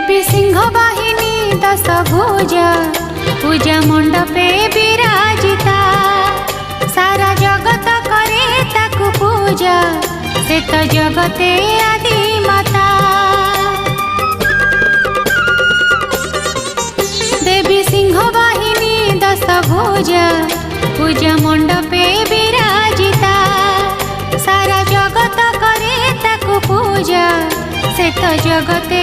देवी सिंह वाहिनी दश भुजा पूजा मंडपे विराजिता सारा जगत करे ताकु पूजा से तो जगते आदि माता। देवी सिंह वाहिनी दश भुजा पूजा मंडपे विराजिता सारा जगत करे ताकु पूजा से तो जगते